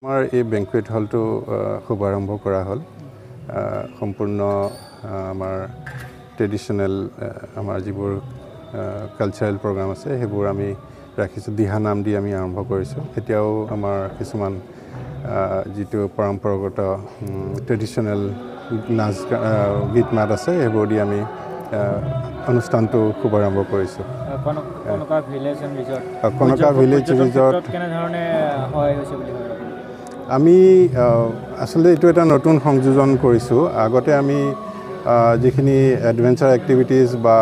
আমাৰ এই বেংকুৱেট হলটো শুভাৰম্ভ কৰা হ'ল সম্পূৰ্ণ আমাৰ ট্ৰেডিশ্যনেল আমাৰ যিবোৰ কালচাৰেল প্ৰগ্ৰাম আছে সেইবোৰ আমি ৰাখিছোঁ দিহা নাম দি আমি আৰম্ভ কৰিছোঁ এতিয়াও আমাৰ কিছুমান যিটো পৰম্পৰাগত ট্ৰেডিশ্যনেল নাচ গীত মাত আছে সেইবোৰ দি আমি অনুষ্ঠানটো শুভাৰম্ভ কৰিছোঁ কনকা ভিলেজ ৰিজৰ্ট কেনেধৰণে সহায় হৈছে বুলি ভাবে আমি আসলে এইটো এটা নতুন সংযোজন কৰিছোঁ আগতে আমি যিখিনি এডভেঞ্চাৰ এক্টিভিটিজ বা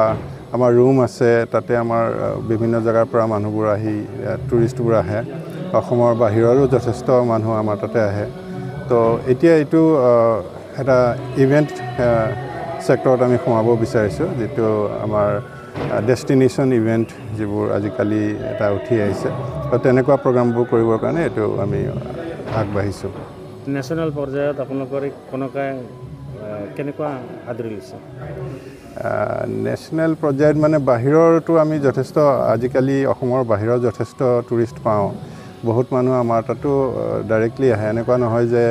আমাৰ ৰুম আছে তাতে আমাৰ বিভিন্ন জায়গাৰ পৰা মানুহবোৰ আহি টুৰিষ্টবোৰ আহে অসমৰ বাহিৰৰো যথেষ্ট মানুহ আমাৰ তাতে আহে তো এতিয়া এইটো এটা ইভেণ্ট সেক্টৰত আমি সোমাব বিচাৰিছোঁ যেটো আমাৰ ডেষ্টিনেশ্যন ইভেণ্ট যিবোৰ আজিকালি এটা উঠি আহিছে তো তেনেকুৱা প্ৰগ্ৰামবোৰ কৰিবৰ কাৰণে এইটো আমি আগবাঢ়িছোঁ নেশ্যনেল পৰ্যায়ত আপোনালোকৰ কনকাই কেনেকুৱা আদৰি লৈছে নেশ্যনেল পৰ্যায়ত মানে বাহিৰৰতো আমি যথেষ্ট আজিকালি অসমৰ বাহিৰৰ যথেষ্ট টুৰিষ্ট পাওঁ বহুত মানুহ আমাৰ তাতো ডাইৰেক্টলি আহে এনেকুৱা নহয় যে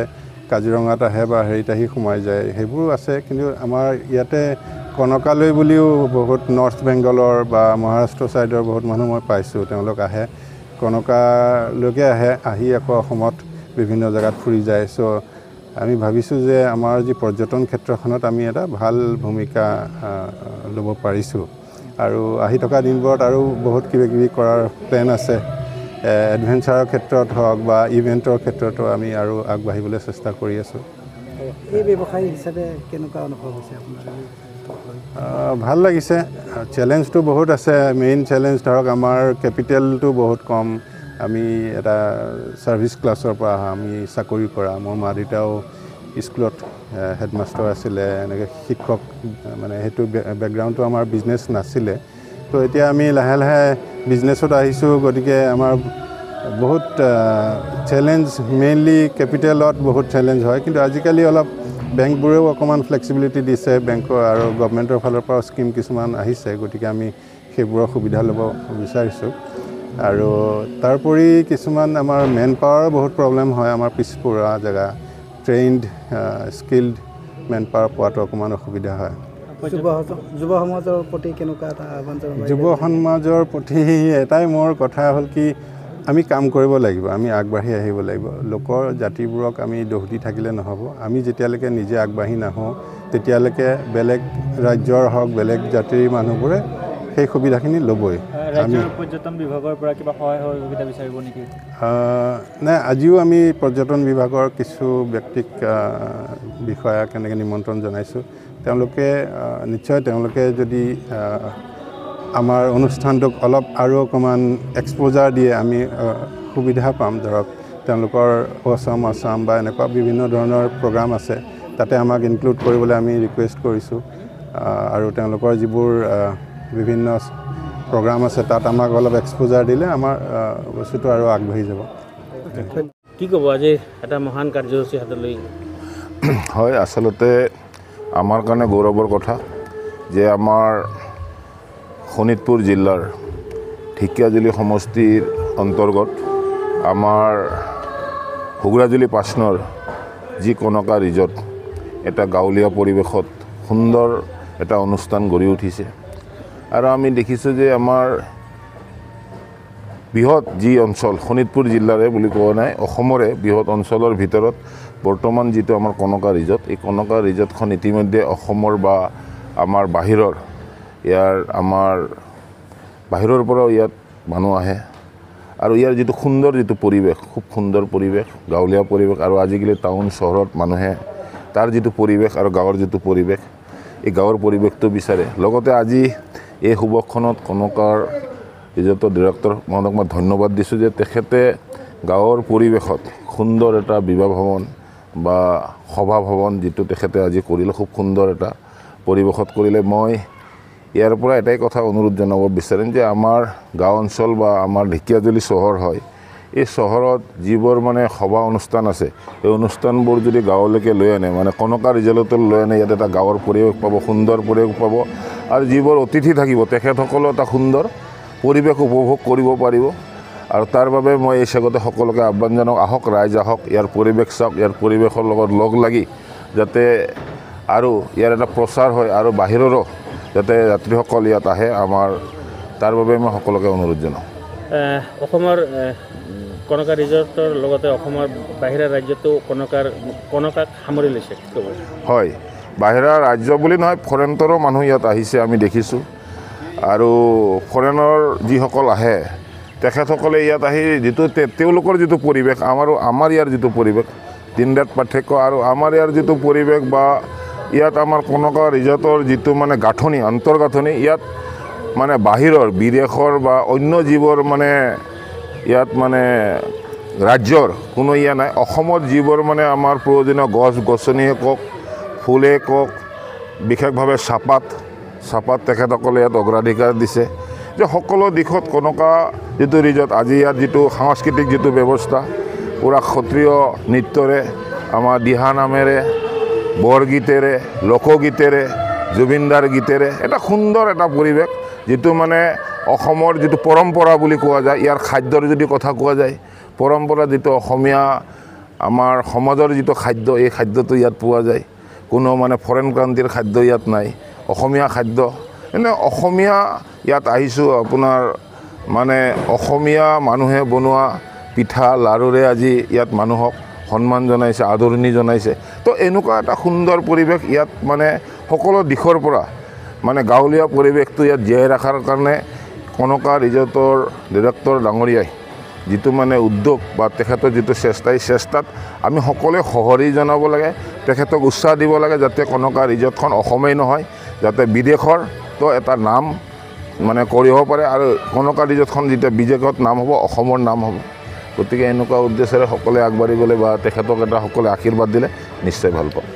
কাজিৰঙাত আহে বা হেৰিত আহি সোমাই যায় সেইবোৰো আছে কিন্তু আমাৰ ইয়াতে কনকালৈ বুলিও বহুত নৰ্থ বেংগলৰ বা মহাৰাষ্ট্ৰ ছাইডৰ বহুত মানুহ মই পাইছোঁ তেওঁলোক আহে কনকালৈকে আহি আকৌ অসমত বিভিন্ন জেগাত ফুৰি যায় চ' আমি ভাবিছোঁ যে আমাৰ যি পৰ্যটন ক্ষেত্ৰখনত আমি এটা ভাল ভূমিকা ল'ব পাৰিছোঁ আৰু আহি থকা দিনবোৰত আৰু বহুত কিবাকিবি কৰাৰ প্লেন আছে এডভেঞ্চাৰৰ ক্ষেত্ৰত হওক বা ইভেণ্টৰ ক্ষেত্ৰতো আমি আৰু আগবাঢ়িবলৈ চেষ্টা কৰি আছোঁ এই ব্যৱসায়ী হিচাপে কেনেকুৱা অনুভৱ হৈছে আপোনাৰ ভাল লাগিছে চেলেঞ্জটো বহুত আছে মেইন চেলেঞ্জ ধৰক আমাৰ কেপিটেলটো বহুত কম আমি এটা ছাৰ্ভিচ ক্লাছৰ পৰা আহা আমি চাকৰি কৰা মোৰ মা দেউতাও স্কুলত হেডমাষ্টাৰ আছিলে এনেকৈ শিক্ষক মানে সেইটো বেকগ্ৰাউণ্ডটো আমাৰ বিজনেছ নাছিলে তো এতিয়া আমি লাহে লাহে বিজনেছত আহিছোঁ গতিকে আমাৰ বহুত চেলেঞ্জ মেইনলি কেপিটেলত বহুত চেলেঞ্জ হয় কিন্তু আজিকালি অলপ বেংকবোৰেও অকণমান ফ্লেক্সিবিলিটি দিছে বেংকৰ আৰু গভৰ্ণমেণ্টৰ ফালৰ পৰা স্কিম কিছুমান আহিছে গতিকে আমি সেইবোৰৰ সুবিধা ল'ব বিচাৰিছোঁ আৰু তাৰোপৰি কিছুমান আমাৰ মেন পাৱাৰৰ বহুত প্ৰব্লেম হয় আমাৰ পিছপৰা জেগা ট্ৰেইনড স্কিল্ড মেন পাৱাৰ পোৱাটো অকণমান অসুবিধা হয় যুৱ সমাজৰ প্ৰতি কেনেকুৱা এটা আহ্বান যুৱ সমাজৰ প্ৰতি এটাই মোৰ কথা হ'ল কি আমি কাম কৰিব লাগিব আমি আগবাঢ়ি আহিব লাগিব লোকৰ জাতিবোৰক আমি দোষ দি থাকিলে নহ'ব আমি যেতিয়ালৈকে নিজে আগবাঢ়ি নাহোঁ তেতিয়ালৈকে বেলেগ ৰাজ্যৰ হওক বেলেগ জাতিৰ মানুহবোৰে সেই সুবিধাখিনি ল'বই আমি পৰ্যটন বিভাগৰ পৰা কিবা সহায় সহযোগিতা বিচাৰিব নেকি নাই আজিও আমি পৰ্যটন বিভাগৰ কিছু ব্যক্তিক বিষয়াক এনেকৈ নিমন্ত্ৰণ জনাইছোঁ তেওঁলোকে নিশ্চয় তেওঁলোকে যদি আমাৰ অনুষ্ঠানটোক অলপ আৰু অকণমান এক্সপ'জাৰ দিয়ে আমি সুবিধা পাম ধৰক তেওঁলোকৰ অসম আছাম বা এনেকুৱা বিভিন্ন ধৰণৰ প্ৰগ্ৰাম আছে তাতে আমাক ইনক্লুড কৰিবলৈ আমি ৰিকুৱেষ্ট কৰিছোঁ আৰু তেওঁলোকৰ যিবোৰ বিভিন্ন প্ৰগ্ৰাম আছে তাত আমাক অলপ এক্সপ'জাৰ দিলে আমাৰ বস্তুটো আৰু আগবাঢ়ি যাব কি ক'ব আজি এটা মহান কাৰ্যসূচী হাতলৈ হয় আচলতে আমাৰ কাৰণে গৌৰৱৰ কথা যে আমাৰ শোণিতপুৰ জিলাৰ ঢেকীয়াজুলি সমষ্টিৰ অন্তৰ্গত আমাৰ হুগ্ৰাজুলি পাচনৰ যি কনকা ৰিজৰ্ট এটা গাঁৱলীয়া পৰিৱেশত সুন্দৰ এটা অনুষ্ঠান গঢ়ি উঠিছে আৰু আমি দেখিছোঁ যে আমাৰ বৃহৎ যি অঞ্চল শোণিতপুৰ জিলাৰে বুলি কোৱা নাই অসমৰে বৃহৎ অঞ্চলৰ ভিতৰত বৰ্তমান যিটো আমাৰ কনকা ৰিজৰ্ট এই কনকা ৰিজৰ্টখন ইতিমধ্যে অসমৰ বা আমাৰ বাহিৰৰ ইয়াৰ আমাৰ বাহিৰৰ পৰাও ইয়াত মানুহ আহে আৰু ইয়াৰ যিটো সুন্দৰ যিটো পৰিৱেশ খুব সুন্দৰ পৰিৱেশ গাঁৱলীয়া পৰিৱেশ আৰু আজিকালি টাউন চহৰত মানুহে তাৰ যিটো পৰিৱেশ আৰু গাঁৱৰ যিটো পৰিৱেশ এই গাঁৱৰ পৰিৱেশটো বিচাৰে লগতে আজি এই শুভক্ষণত কনকাৰ ৰিজৰ্টৰ ডিৰেক্টৰ মহোদয়ক মই ধন্যবাদ দিছোঁ যে তেখেতে গাঁৱৰ পৰিৱেশত সুন্দৰ এটা বিবাহ ভৱন বা সভা ভৱন যিটো তেখেতে আজি কৰিলে খুব সুন্দৰ এটা পৰিৱেশত কৰিলে মই ইয়াৰ পৰা এটাই কথা অনুৰোধ জনাব বিচাৰিম যে আমাৰ গাঁও অঞ্চল বা আমাৰ ঢেকীয়াজুলি চহৰ হয় এই চহৰত যিবোৰ মানে সভা অনুষ্ঠান আছে এই অনুষ্ঠানবোৰ যদি গাঁৱলৈকে লৈ আনে মানে কনকা ৰিজৰ্টলৈ লৈ আনে ইয়াত এটা গাঁৱৰ পৰিৱেশ পাব সুন্দৰ পৰিৱেশ পাব আৰু যিবোৰ অতিথি থাকিব তেখেতসকলেও এটা সুন্দৰ পৰিৱেশ উপভোগ কৰিব পাৰিব আৰু তাৰ বাবে মই এই স্বাগতে সকলোকে আহ্বান জনাওঁ, আহক ৰাইজ আহক, ইয়াৰ পৰিৱেশ চাওক, ইয়াৰ পৰিৱেশৰ লগত লগ লাগি যাতে আৰু ইয়াৰ এটা প্ৰচাৰ হয় আৰু বাহিৰৰো যাতে যাত্ৰীসকল ইয়াত আহে আমাৰ, তাৰ বাবে মই সকলোকে অনুৰোধ জনাওঁ। অসমৰ কনকা ৰিজৰ্টৰ লগতে অসমৰ বাহিৰা ৰাজ্যতো কনকাক সামৰি লৈছে, কি ক'ব? হয়, বাহিৰা ৰাজ্য বুলি নহয়, ফৰেনৰো মানুহ ইয়াত আহিছে আমি দেখিছোঁ। আৰু ফৰেনৰ যিসকল আহে তেখেতসকলে ইয়াত আহি যিটো তেওঁলোকৰ যিটো পৰিৱেশ আমাৰ ইয়াৰ যিটো পৰিৱেশ দিন-ৰাত পাৰ্থক্য, আৰু আমাৰ ইয়াৰ যিটো পৰিৱেশ বা ইয়াত আমাৰ কনকা ৰিজৰ্টৰ যিটো মানে গাঁথনি, অন্তৰ্গাঁথনি, ইয়াত মানে বাহিৰৰ বিদেশৰ বা অন্য যিবোৰ মানে ইয়াত মানে ৰাজ্যৰ কোনো নাই। অসমত যিবোৰ মানে আমাৰ প্ৰয়োজনীয় গছ-গছনিয়ে কওক, ফুলে কওক, বিশেষভাৱে চাহপাত তেখেতসকলে ইয়াত অগ্ৰাধিকাৰ দিছে, যে সকলো দিশত কনকা যিটো ৰিজৰ্ট আজি ইয়াত যিটো সাংস্কৃতিক যিটো ব্যৱস্থা পূৰা সত্ৰীয় নৃত্যৰে, আমাৰ দিহানামেৰে, বৰগীতেৰে, লোকগীতেৰে, জুবিনদাৰ গীতেৰে এটা সুন্দৰ এটা পৰিৱেশ, যিটো মানে অসমৰ যিটো পৰম্পৰা বুলি কোৱা যায়, ইয়াৰ খাদ্যৰ যদি কথা কোৱা যায়, পৰম্পৰা যিটো অসমীয়া আমাৰ সমাজৰ যিটো খাদ্য, এই খাদ্যটো ইয়াত পোৱা যায়। কোনো মানে ফৰেন কাণ্ট্ৰিৰ খাদ্য ইয়াত নাই, অসমীয়া খাদ্য। এনে অসমীয়া ইয়াত আহিছোঁ, আপোনাৰ মানে অসমীয়া মানুহে বনোৱা পিঠা লাড়ুৰে আজি ইয়াত মানুহক সন্মান জনাইছে, আদৰণি জনাইছে। তো এনেকুৱা এটা সুন্দৰ পৰিৱেশ ইয়াত মানে সকলো দিশৰ পৰা মানে গাঁৱলীয়া পৰিৱেশটো ইয়াত জীয়াই ৰখাৰ কাৰণে কনকা ৰিজৰ্টৰ ডিৰেক্টৰ ডাঙৰীয়াই যিটো মানে উদ্যোগ বা তেখেতৰ যিটো চেষ্টা, এই চেষ্টাত আমি সকলোৱে সঁহাৰি জনাব লাগে, তেখেতক উৎসাহ দিব লাগে, যাতে কনকা ৰিজৰ্টখন অসমেই নহয়, যাতে বিদেশৰ তো এটা নাম মানে কৰিব পাৰে, আৰু কনকা ৰিজৰ্টখন যেতিয়া বিদেশত নাম হ'ব, অসমৰ নাম হ'ব। গতিকে এনেকুৱা উদ্দেশ্যেৰে সকলোৱে আগবাঢ়ি গ'লে বা তেখেতক এটা সকলোৱে আশীৰ্বাদ দিলে নিশ্চয় ভাল পাওঁ।